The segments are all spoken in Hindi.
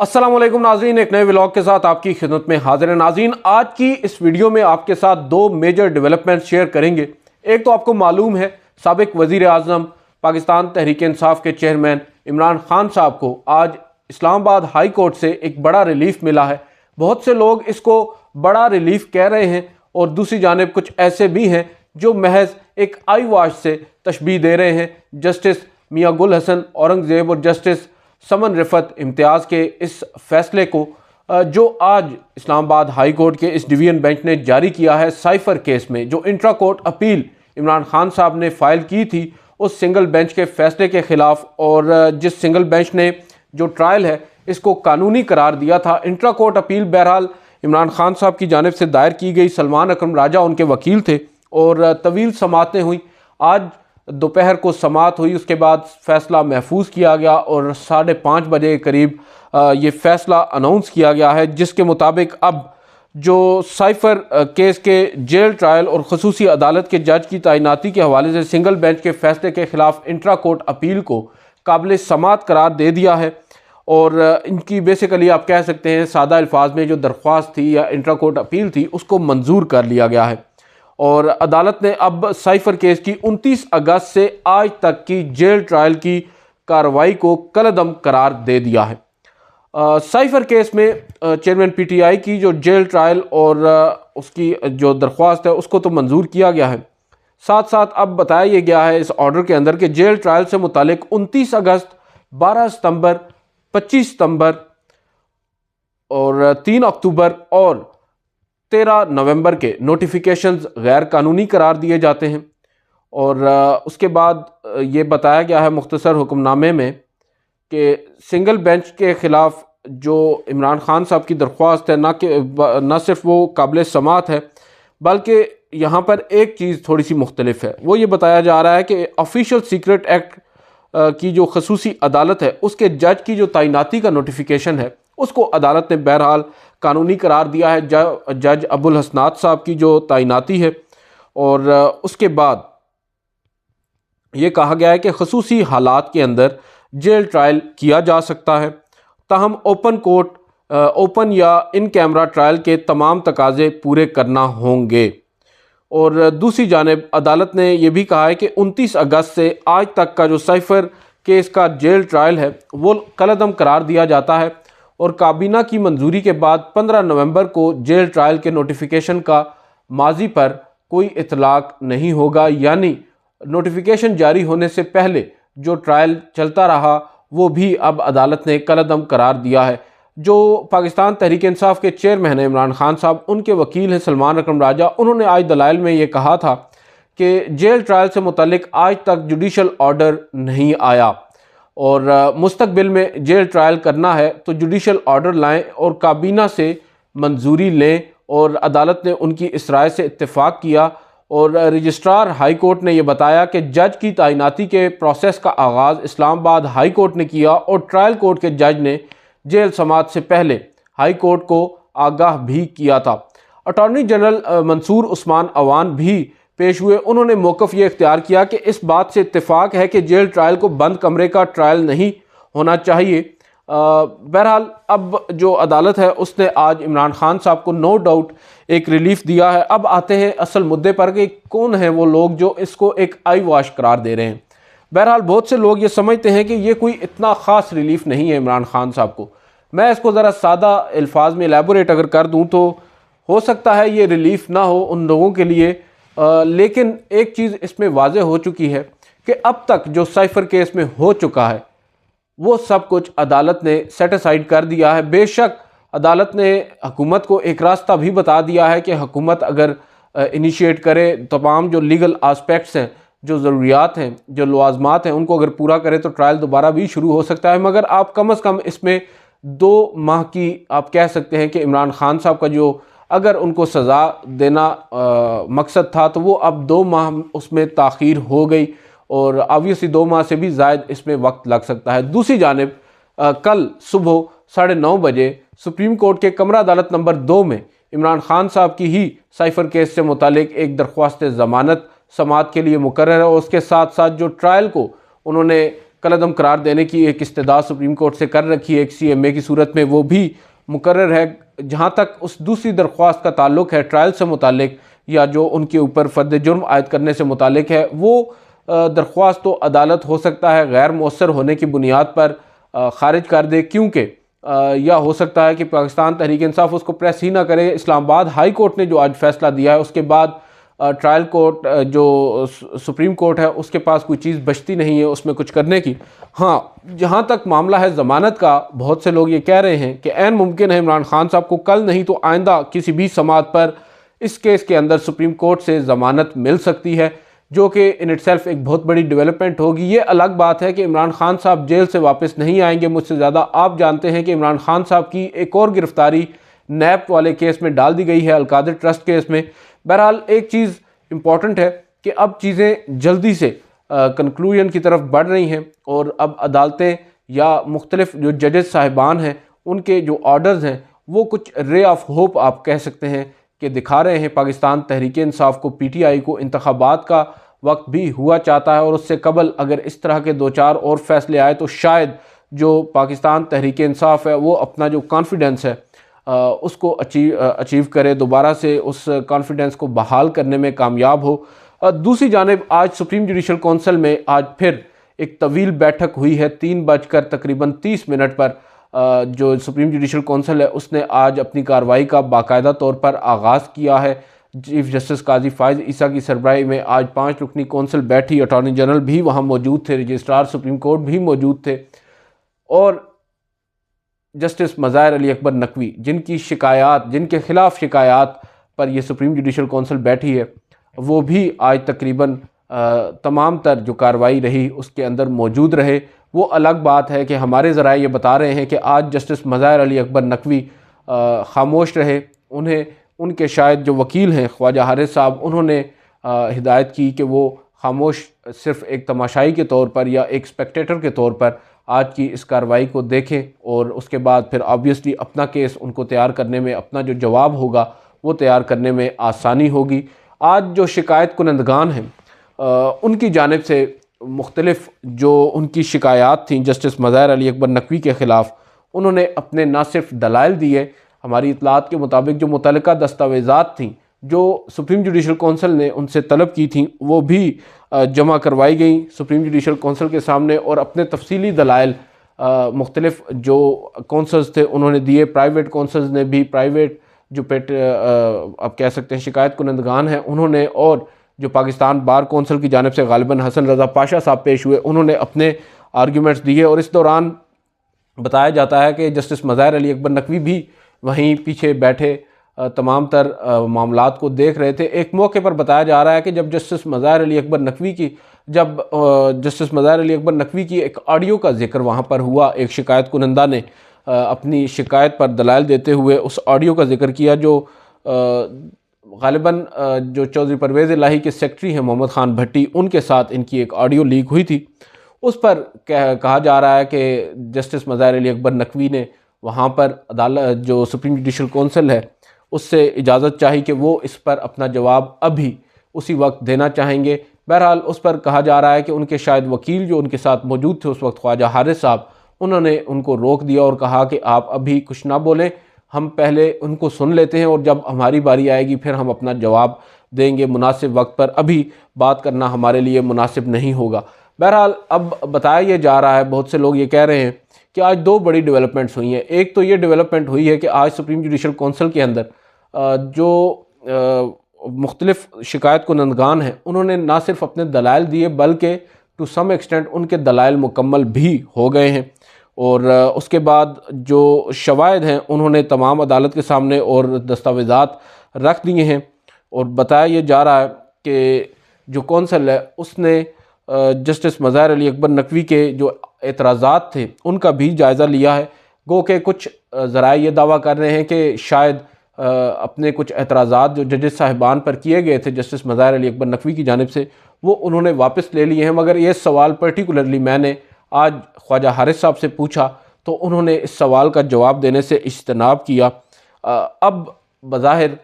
अस्सलाम वालेकुम नाज़रीन, एक नए व्लॉग के साथ आपकी खिदमत में हाजिर है। नाज़रीन, आज की इस वीडियो में आपके साथ दो मेजर डेवलपमेंट्स शेयर करेंगे। एक तो आपको मालूम है साबिक वज़ीर आज़म पाकिस्तान तहरीक इंसाफ के चेयरमैन इमरान खान साहब को आज इस्लामाबाद हाई कोर्ट से एक बड़ा रिलीफ मिला है। बहुत से लोग इसको बड़ा रिलीफ कह रहे हैं और दूसरी जानिब कुछ ऐसे भी हैं जो महज एक आई वाश से तशबीह दे रहे हैं। जस्टिस मियां गुल हसन औरंगज़ेब और जस्टिस समन रिफत इम्तियाज़ के इस फैसले को जो आज इस्लामाबाद हाई कोर्ट के इस डिवीज़न बेंच ने जारी किया है साइफर केस में, जो intra court appeal Imran Khan साहब ने फ़ाइल की थी उस सिंगल बेंच के फैसले के ख़िलाफ़, और जिस सिंगल बेंच ने जो ट्रायल है इसको कानूनी करार दिया था। इंट्रा कोर्ट अपील बहरहाल इमरान खान साहब की जानिब से दायर की गई। सलमान अकरम राजा उनके वकील थे और तवील समातें हुई। आज दोपहर को समात हुई, उसके बाद फ़ैसला महफूज किया गया और 5:30 बजे के करीब ये फ़ैसला अनाउंस किया गया है, जिसके मुताबिक अब जो साइफर केस के जेल ट्रायल और खसूसी अदालत के जज की तैनाती के हवाले से सिंगल बेंच के फ़ैसले के ख़िलाफ़ इंट्रा कोर्ट अपील को काबिल समात करार दे दिया है। और इनकी बेसिकली आप कह सकते हैं सादा अल्फाज में जो दरख्वास्त थी या इंट्रा कोर्ट अपील थी उसको मंजूर कर लिया गया है। और अदालत ने अब साइफर केस की 29 अगस्त से आज तक की जेल ट्रायल की कार्रवाई को कलअदम करार दे दिया है। साइफर केस में चेयरमैन पीटीआई की जो जेल ट्रायल और उसकी जो दरख्वास्त है उसको तो मंजूर किया गया है। साथ साथ अब बताया यह गया है इस ऑर्डर के अंदर कि जेल ट्रायल से मुतालिक 29 अगस्त, 12 सितंबर, 25 सितंबर और 3 अक्टूबर और 13 नवंबर के नोटिफिकेशंस गैर कानूनी करार दिए जाते हैं। और उसके बाद ये बताया गया है मुख्तसर हुक्मनामे में कि सिंगल बेंच के ख़िलाफ़ जो इमरान खान साहब की दरख्वास्त है न सिर्फ वो काबिल समात है, बल्कि यहाँ पर एक चीज़ थोड़ी सी मुख्तलिफ है। वो ये बताया जा रहा है कि ऑफिशियल सीक्रेट एक्ट की जो खसूसी अदालत है उसके जज की जो तैनाती का नोटिफिकेशन है उसको अदालत ने बहरहाल कानूनी करार दिया है। जज अबुल हसनात साहब की जो तैनाती है, और उसके बाद ये कहा गया है कि खसूसी हालात के अंदर जेल ट्रायल किया जा सकता है, ताहम ओपन या इन कैमरा ट्रायल के तमाम तकाजे पूरे करना होंगे। और दूसरी जानिब अदालत ने यह भी कहा है कि 29 अगस्त से आज तक का जो साइफर केस का जेल ट्रायल है वो कलअदम करार दिया जाता है और काबीना की मंजूरी के बाद 15 नवंबर को जेल ट्रायल के नोटिफिकेशन का माजी पर कोई इतलाक नहीं होगा। यानी नोटिफिकेशन जारी होने से पहले जो ट्रायल चलता रहा वो भी अब अदालत ने कलअदम करार दिया है। जो पाकिस्तान तहरीक इंसाफ के चेयरमैन हैं इमरान खान साहब, उनके वकील हैं सलमान अकरम राजा, उन्होंने आज दलाइल में ये कहा था कि जेल ट्रायल से मुतल्लिक आज तक जुडिशल ऑर्डर नहीं आया और मुस्तकबिल में जेल ट्रायल करना है तो जुडिशल ऑर्डर लाएं और काबीना से मंजूरी लें। और अदालत ने उनकी इस राय से इत्तेफाक किया और रजिस्ट्रार हाई कोर्ट ने यह बताया कि जज की तैनाती के प्रोसेस का आगाज़ इस्लामाबाद हाई कोर्ट ने किया और ट्रायल कोर्ट के जज ने जेल समात से पहले हाई कोर्ट को आगाह भी किया था। अटॉर्नी जनरल मंसूर उस्मान अवान भी पेश हुए। उन्होंने मौक़िफ़ ये इख्तियार किया कि इस बात से इत्तेफाक है कि जेल ट्रायल को बंद कमरे का ट्रायल नहीं होना चाहिए। बहरहाल अब जो अदालत है उसने आज इमरान खान साहब को नो डाउट एक रिलीफ दिया है। अब आते हैं असल मुद्दे पर कि कौन है वो लोग जो इसको एक आई वाश करार दे रहे हैं। बहरहाल बहुत से लोग ये समझते हैं कि ये कोई इतना ख़ास रिलीफ नहीं है इमरान खान साहब को। मैं इसको ज़रा सादा अल्फाज में एलैबोरेट अगर कर दूँ तो हो सकता है ये रिलीफ ना हो उन लोगों के लिए, लेकिन एक चीज़ इसमें वाज़े हो चुकी है कि अब तक जो साइफर केस में हो चुका है वो सब कुछ अदालत ने सेटिसाइड कर दिया है। बेशक अदालत ने हुकूमत को एक रास्ता भी बता दिया है कि हुकूमत अगर इनिशिएट करे, तमाम जो लीगल आस्पेक्ट्स हैं, जो ज़रूरियात हैं, जो लवाज़मात हैं, उनको अगर पूरा करे तो ट्रायल दोबारा भी शुरू हो सकता है। मगर आप कम अज़ कम इसमें 2 माह की आप कह सकते हैं कि इमरान खान साहब का जो अगर उनको सज़ा देना मकसद था तो वो अब 2 माह उसमें ताख़ीर हो गई और ऑब्वियसली 2 माह से भी ज़ायद इसमें वक्त लग सकता है। दूसरी जानिब कल सुबह 9:30 बजे सुप्रीम कोर्ट के कमरा अदालत नंबर 2 में इमरान खान साहब की ही साइफर केस से मुतालिक एक दरख्वास्त ज़मानत समात के लिए मुकर्रर है और उसके साथ साथ जो ट्रायल को उन्होंने कलअदम करार देने की एक इस्तदा सुप्रीम कोर्ट से कर रखी है एक CMA की सूरत में, वो भी मुकर्रर है। जहाँ तक उस दूसरी दरख्वास्त का ताल्लुक है ट्रायल से मुतालिक या जो उनके ऊपर फर्द जुर्म आयद करने से मुतालिक है, वो दरख्वास्त तो अदालत हो सकता है गैर मौसर होने की बुनियाद पर ख़ारिज कर दे, क्योंकि या हो सकता है कि पाकिस्तान तहरीक इंसाफ उसको प्रेस ही ना करे। इस्लामाबाद हाई कोर्ट ने जो आज फैसला दिया है उसके बाद ट्रायल कोर्ट जो सुप्रीम कोर्ट है उसके पास कोई चीज़ बचती नहीं है उसमें कुछ करने की। हाँ, जहाँ तक मामला है ज़मानत का, बहुत से लोग ये कह रहे हैं कि ऐन मुमकिन है इमरान खान साहब को कल नहीं तो आइंदा किसी भी समात पर इस केस के अंदर सुप्रीम कोर्ट से ज़मानत मिल सकती है, जो कि इन इटसेल्फ एक बहुत बड़ी डेवलपमेंट होगी। ये अलग बात है कि इमरान खान साहब जेल से वापस नहीं आएंगे, मुझसे ज़्यादा आप जानते हैं कि इमरान खान साहब की एक और गिरफ्तारी नैप वाले केस में डाल दी गई है, अलकादिर ट्रस्ट केस में। बहरहाल एक चीज़ इम्पॉर्टेंट है कि अब चीज़ें जल्दी से कंक्लूजन की तरफ बढ़ रही हैं और अब अदालतें या मुख्तलिफ जो जजेस साहिबान हैं उनके जो ऑर्डर्स हैं वो कुछ रे ऑफ होप आप कह सकते हैं कि दिखा रहे हैं पाकिस्तान तहरीक इंसाफ को, PTI को। इंतखाबात का वक्त भी हुआ चाहता है और उससे कबल अगर इस तरह के 2-4 और फैसले आए तो शायद जो पाकिस्तान तहरीक इंसाफ है वो अपना जो कॉन्फिडेंस है उसको अचीव करे, दोबारा से उस कॉन्फिडेंस को बहाल करने में कामयाब हो। दूसरी जानिब आज सुप्रीम जुडिशल कौंसिल में आज फिर एक तवील बैठक हुई है 3 बजकर तकरीबन 30 मिनट पर। जो सुप्रीम जुडिशल कौंसिल है उसने आज अपनी कार्रवाई का बाकायदा तौर पर आगाज़ किया है। चीफ जस्टिस काजी फायज़ ईसा की सरबराही में आज 5 रुकनी कौंसिल बैठी, अटॉर्नी जनरल भी वहाँ मौजूद थे, रजिस्ट्रार सुप्रीम कोर्ट भी मौजूद थे और जस्टिस मज़ाहिर अली अकबर नकवी जिनकी शिकायत, जिनके ख़िलाफ़ शिकायत पर यह सुप्रीम जुडिशल कौंसिल बैठी है, वो भी आज तकरीबन तमाम तर जो कार्रवाई रही उसके अंदर मौजूद रहे। वो अलग बात है कि हमारे ज़राए ये बता रहे हैं कि आज जस्टिस मज़ाहिर अली अकबर नकवी खामोश रहे। उन्हें उनके शायद जो वकील हैं ख्वाजा हारिस साहब, उन्होंने हिदायत की कि वो खामोश सिर्फ़ एक तमाशाई के तौर पर या एक स्पेक्टेटर के तौर पर आज की इस कार्रवाई को देखें और उसके बाद फिर ऑब्वियसली अपना केस उनको तैयार करने में, अपना जो जवाब होगा वो तैयार करने में आसानी होगी। आज जो शिकायत कुनंदगान हैं उनकी जानिब से मुख्तलिफ जो उनकी शिकायत थी जस्टिस मज़ाहिर अली अकबर नकवी के ख़िलाफ़, उन्होंने अपने ना सिर्फ दलाइल दिए, हमारी इतलात के मुताबिक जो मुतल्लिका दस्तावेज़ात थी जो सुप्रीम जुडिशल कौंसिल ने उनसे तलब की थी वो भी जमा करवाई गई सुप्रीम जुडिशल कौंसिल के सामने और अपने तफसीली दलाइल मुख्तलिफ जो कौंसल्स थे उन्होंने दिए। प्राइवेट कौंसल्स ने भी, प्राइवेट जो आप कह सकते हैं शिकायत कुनंदगान हैं उन्होंने, और जो पाकिस्तान बार कौंसिल की जानिब से गालिबन हसन रज़ा पाशा साहब पेश हुए, उन्होंने अपने आर्ग्यूमेंट्स दिए। और इस दौरान बताया जाता है कि जस्टिस मज़ाहिर अली अकबर नकवी भी वहीं पीछे बैठे तमाम तर मामलात को देख रहे थे। एक मौके पर बताया जा रहा है कि जब जस्टिस मज़ाहिर अली अकबर नकवी की एक ऑडियो का जिक्र वहाँ पर हुआ, एक शिकायत कुनंदा ने अपनी शिकायत पर दलाइल देते हुए उस ऑडियो का जिक्र किया जो गालिबन जो चौधरी परवेज़ इलाही के सेक्रेटरी हैं मोहम्मद ख़ान भट्टी, उनके साथ इनकी एक ऑडियो लीक हुई थी। उस पर कहा जा रहा है कि जस्टिस मज़ाहिर अली अकबर नकवी ने वहाँ पर अदालत जो सुप्रीम जुडिशल कौंसिल है उससे इजाज़त चाही कि वो इस पर अपना जवाब अभी उसी वक्त देना चाहेंगे। बहरहाल उस पर कहा जा रहा है कि उनके शायद वकील जो उनके साथ मौजूद थे उस वक्त ख्वाजा हारिस साहब, उन्होंने उनको रोक दिया और कहा कि आप अभी कुछ ना बोलें, हम पहले उनको सुन लेते हैं और जब हमारी बारी आएगी फिर हम अपना जवाब देंगे मुनासिब वक्त पर, अभी बात करना हमारे लिए मुनासिब नहीं होगा। बहरहाल अब बताया ये जा रहा है, बहुत से लोग ये कह रहे हैं कि आज 2 बड़ी डेवलपमेंट्स हुई हैं। एक तो ये डेवलपमेंट हुई है कि आज सुप्रीम जुडिशल कौंसिल के अंदर जो मुख्तलिफ शिकायत कुनंदगान हैं उन्होंने ना सिर्फ अपने दलाइल दिए बल्कि टू सम एक्सटेंट उनके दलाइल मुकम्मल भी हो गए हैं और उसके बाद जो शवाहिद हैं उन्होंने तमाम अदालत के सामने और दस्तावेज़ात रख दिए हैं। और बताया ये जा रहा है कि जो कौंसिल है उसने जस्टिस मज़ाहिर अली अकबर नकवी के जो एतराज़ात थे उनका भी जायज़ा लिया है। गो के कुछ ज़राए ये दावा कर रहे हैं कि शायद अपने कुछ एतराज़ात जो जजेस साहिबान पर किए गए थे जस्टिस मज़ाहिर अली अकबर नकवी की जानिब से वो उन्होंने वापस ले लिए हैं। मगर ये सवाल पर्टिकुलरली मैंने आज ख्वाजा हारिस साहब से पूछा तो उन्होंने इस सवाल का जवाब देने से इज्तनाब किया। अब बज़ाहिर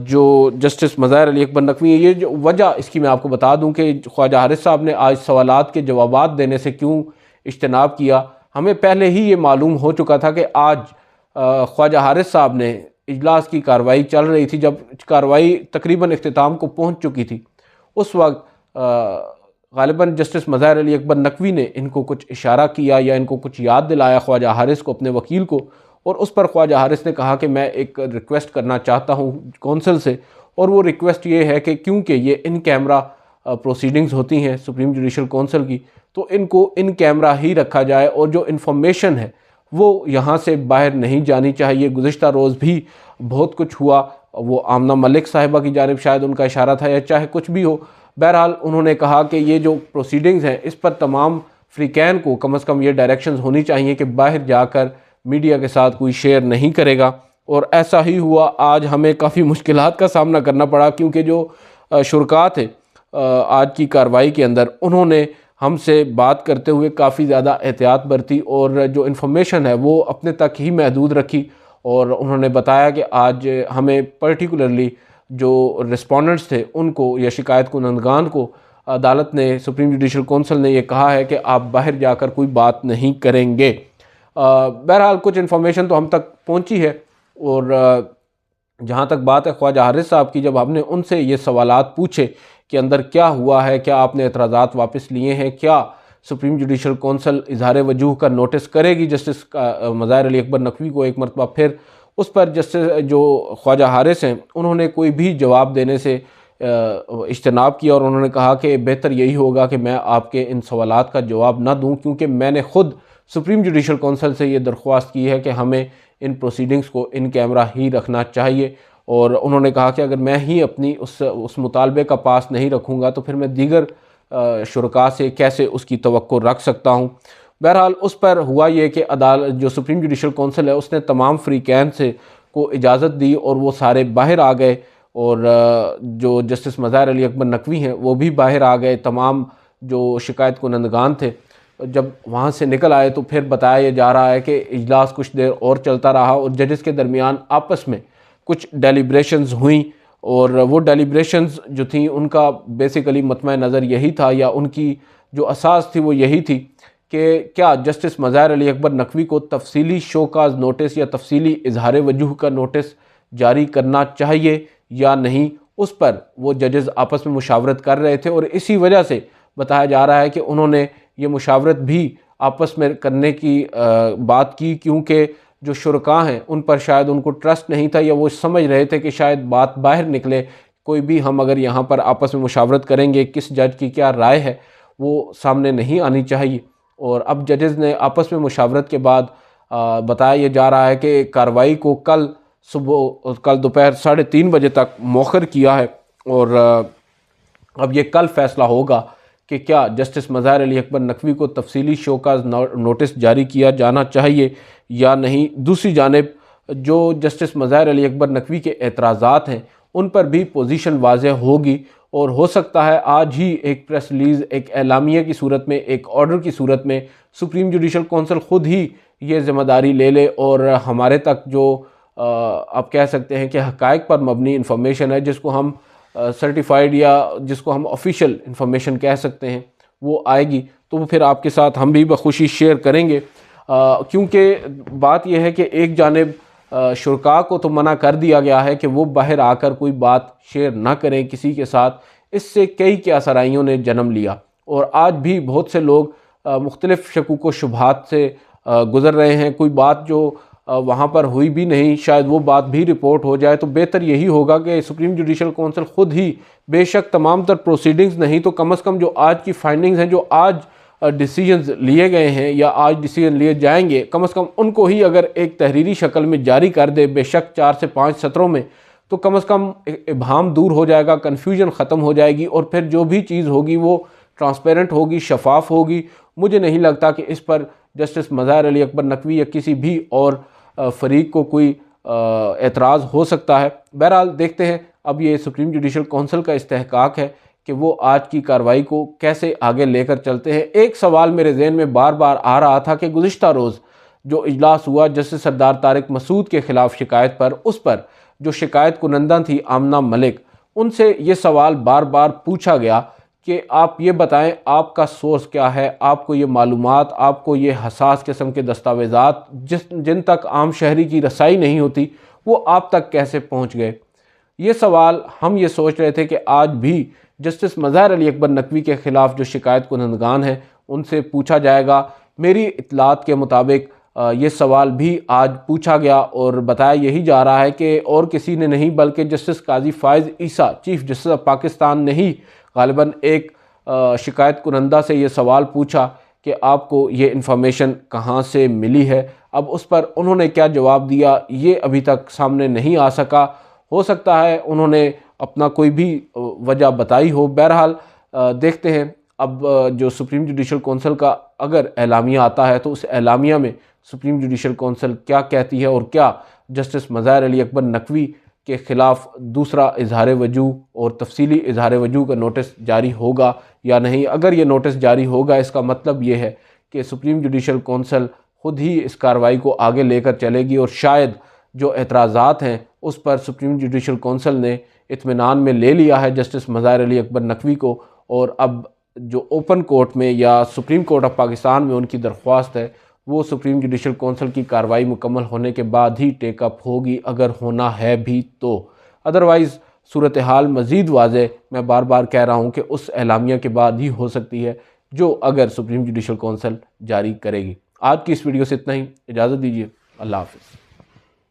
जो जस्टिस मज़ाहिर अली अकबर नकवी, ये जो वजह इसकी मैं आपको बता दूं कि ख्वाजा हारिस साहब ने आज सवालात के जवाबात देने से क्यों इज्तनाब किया। हमें पहले ही ये मालूम हो चुका था कि आज ख्वाजा हारिस साहब ने इजलास की कार्रवाई चल रही थी, जब कार्रवाई तकरीबन इख्तिताम को पहुंच चुकी थी, उस वक्त गालिबन जस्टिस मज़ाहिर अली अकबर नकवी ने इनको कुछ इशारा किया या इनको कुछ याद दिलाया ख्वाजा हारिस को, अपने वकील को, और उस पर ख्वाजा हारिस ने कहा कि मैं एक रिक्वेस्ट करना चाहता हूँ कौंसल से, और वो रिक्वेस्ट ये है कि क्योंकि ये इन कैमरा प्रोसीडिंग्स होती हैं सुप्रीम जुडिशल कौंसिल की, तो इनको इन कैमरा ही रखा जाए और जो इन्फॉर्मेशन है वो यहाँ से बाहर नहीं जानी चाहिए। गुज़िश्ता रोज़ भी बहुत कुछ हुआ, वो आमना मलिक साहिबा की जानिब शायद उनका इशारा था या चाहे कुछ भी हो, बहरहाल उन्होंने कहा कि ये जो प्रोसीडिंग्स हैं इस पर तमाम फ्रीकैन को कम से कम ये डायरेक्शंस होनी चाहिए कि बाहर जाकर मीडिया के साथ कोई शेयर नहीं करेगा। और ऐसा ही हुआ। आज हमें काफ़ी मुश्किलात का सामना करना पड़ा क्योंकि जो शुरका थे आज की कार्रवाई के अंदर, उन्होंने हमसे बात करते हुए काफ़ी ज़्यादा एहतियात बरती और जो इन्फॉर्मेशन है वो अपने तक ही महदूद रखी। और उन्होंने बताया कि आज हमें पर्टिकुलरली जो रिस्पोंडेंट्स थे उनको या शिकायत कुनंदगान को अदालत ने, सुप्रीम जुडिशल कौंसिल ने ये कहा है कि आप बाहर जाकर कोई बात नहीं करेंगे। बहरहाल कुछ इन्फॉर्मेशन तो हम तक पहुंची है। और जहाँ तक बात है ख्वाजा हारिस साहब की, जब हमने उनसे ये सवालात पूछे कि अंदर क्या हुआ है, क्या आपने एतराज़ात वापस लिए हैं, क्या सुप्रीम जुडिशल कौंसिल इजहार वजूह का नोटिस करेगी जस्टिस मज़ाहिर अली अकबर नकवी को एक मरतबा फिर, उस पर जस्टिस जो ख्वाजा हारिस हैं उन्होंने कोई भी जवाब देने से इज्तनाब किया और उन्होंने कहा कि बेहतर यही होगा कि मैं आपके इन सवालात का जवाब ना दूं, क्योंकि मैंने ख़ुद सुप्रीम जुडिशल कौंसिल से ये दरख्वास्त की है कि हमें इन प्रोसीडिंग्स को इन कैमरा ही रखना चाहिए। और उन्होंने कहा कि अगर मैं ही अपनी उस मुतालबे का पास नहीं रखूँगा तो फिर मैं दीगर शुरका से कैसे उसकी तवक्को रख सकता हूँ। बहरहाल उस पर हुआ ये कि अदालत जो सुप्रीम जुडिशल कौंसिल है उसने तमाम फ्रीकैन से को इजाज़त दी और वो सारे बाहर आ गए। और जो जस्टिस मज़ाहिर अली अकबर नकवी हैं वो भी बाहर आ गए। तमाम जो शिकायत कुनंदगान थे जब वहाँ से निकल आए तो फिर बताया जा रहा है कि इजलास कुछ देर और चलता रहा और जजेस के दरमियान आपस में कुछ डेलिब्रेशंस हुई। और वो डेलिब्रेशंस जो थी उनका बेसिकली मतमा नज़र यही था या उनकी जो असास थी वो यही थी कि क्या जस्टिस मज़ाहिर अली अकबर नकवी को तफसीली शोकाज नोटिस या तफसीली इजहार वजूह का नोटिस जारी करना चाहिए या नहीं, उस पर वो जजेस आपस में मुशावरत कर रहे थे। और इसी वजह से बताया जा रहा है कि उन्होंने ये मुशावरत भी आपस में करने की बात की, क्योंकि जो शुरका हैं उन पर शायद उनको ट्रस्ट नहीं था या वो समझ रहे थे कि शायद बात बाहर निकले, कोई भी हम अगर यहाँ पर आपस में मुशावरत करेंगे किस जज की क्या राय है वो सामने नहीं आनी चाहिए। और अब जजेस ने आपस में मुशावरत के बाद बताया ये जा रहा है कि कार्रवाई को कल दोपहर 3:30 बजे तक मौखर किया है। और अब ये कल फैसला होगा कि क्या जस्टिस मज़ाहिर अली अकबर नकवी को तफसीली शो का नोटिस जारी किया जाना चाहिए या नहीं। दूसरी जानिब जो जस्टिस मज़ाहिर अली अकबर नकवी के एतराज़ात हैं उन पर भी पोजीशन वाज़ेह होगी और हो सकता है आज ही एक प्रेस रिलीज़, एक एलामिया की सूरत में, एक ऑर्डर की सूरत में सुप्रीम जुडिशल कौंसिल ख़ुद ही ये ज़िम्मेदारी ले ले और हमारे तक जो आप कह सकते हैं कि हक़ाइक़ पर मबनी इंफॉर्मेशन है, जिसको हम सर्टिफाइड या जिसको हम ऑफिशियल इंफॉर्मेशन कह सकते हैं, वो आएगी तो वो फिर आपके साथ हम भी बखुशी शेयर करेंगे। क्योंकि बात यह है कि एक जानिब शुरका को तो मना कर दिया गया है कि वो बाहर आकर कोई बात शेयर ना करें किसी के साथ। इससे कई क्यासराइयों ने जन्म लिया और आज भी बहुत से लोग मुख्तलिफ शकूक व शुबहात से गुज़र रहे हैं। कोई बात जो वहाँ पर हुई भी नहीं, शायद वो बात भी रिपोर्ट हो जाए, तो बेहतर यही होगा कि सुप्रीम जुडिशल कौंसिल ख़ुद ही बेशक तमाम तर प्रोसीडिंग्स नहीं तो कम से कम जो आज की फाइंडिंग्स हैं, जो आज डिसीजंस लिए गए हैं या आज डिसीजन लिए जाएंगे, कम से कम उनको ही अगर एक तहरीरी शक्ल में जारी कर दे, बेशक 4 से 5 सत्रों में, तो कम से कम इबहाम दूर हो जाएगा, कन्फ्यूजन ख़त्म हो जाएगी और फिर जो भी चीज़ होगी वो ट्रांसपेरेंट होगी, शफाफ होगी। मुझे नहीं लगता कि इस पर जस्टिस मज़ाहिर अली अकबर नकवी या किसी भी और फरीक को कोई एतराज़ हो सकता है। बहरहाल देखते हैं, अब ये सुप्रीम जुडिशल कौंसिल का इस्तेहकाक है कि वो आज की कार्रवाई को कैसे आगे लेकर चलते हैं। एक सवाल मेरे जहन में बार बार आ रहा था कि गुज़िश्ता रोज़ जो इजलास हुआ जस्टिस सरदार तारिक मसूद के ख़िलाफ़ शिकायत पर, उस पर जो शिकायत कुनंदा थी आमना मलिक, उनसे ये सवाल बार बार पूछा गया कि आप ये बताएं आपका सोर्स क्या है, आपको ये मालूमात, आपको ये हसास किस्म के दस्तावेज़ात जिन तक आम शहरी की रसाई नहीं होती वो आप तक कैसे पहुँच गए। ये सवाल हम ये सोच रहे थे कि आज भी जस्टिस मज़हर अली अकबर नकवी के ख़िलाफ़ जो शिकायत कुनंदगान हैं उनसे पूछा जाएगा। मेरी इत्तलात के मुताबिक ये सवाल भी आज पूछा गया और बताया यही जा रहा है कि और किसी ने नहीं बल्कि justice Qazi Faez Isa chief justice of Pakistan ने ही ग़ालिबन एक शिकायत कुनंदा से ये सवाल पूछा कि आपको ये इन्फॉर्मेशन कहाँ से मिली है। अब उस पर उन्होंने क्या जवाब दिया ये अभी तक सामने नहीं आ सका। हो सकता है उन्होंने अपना कोई भी वजह बताई हो। बहरहाल देखते हैं अब जो सुप्रीम जुडिशल कौंसिल का अगर एलामिया आता है तो उस एलामिया में सुप्रीम जुडिशल कौंसिल क्या कहती है और क्या जस्टिस मज़हर अली अकबर नकवी के ख़िलाफ़ दूसरा इजहार वजूह और तफसीली इजहार वजूह का नोटिस जारी होगा या नहीं। अगर ये नोटिस जारी होगा इसका मतलब ये है कि सुप्रीम जुडिशल कौंसिल ख़ुद ही इस कार्रवाई को आगे लेकर चलेगी और शायद जो एतराज़ात हैं उस पर सुप्रीम जुडिशल कौंसिल ने इत्मीनान में ले लिया है जस्टिस मज़हर अली अकबर नकवी को, और अब जो ओपन कोर्ट में या सुप्रीम कोर्ट ऑफ पाकिस्तान में उनकी दरख्वास्त है वो सुप्रीम जुडिशल कौंसिल की कार्रवाई मुकम्मल होने के बाद ही टेकअप होगी, अगर होना है भी तो। अदरवाइज़ सूरत हाल मज़ीद वाज़ेह मैं बार बार कह रहा हूँ कि उस एलामिया के बाद ही हो सकती है जो अगर सुप्रीम जुडिशल कौंसिल जारी करेगी। आज की इस वीडियो से इतना ही, इजाज़त दीजिए, अल्लाह हाफ़िज़।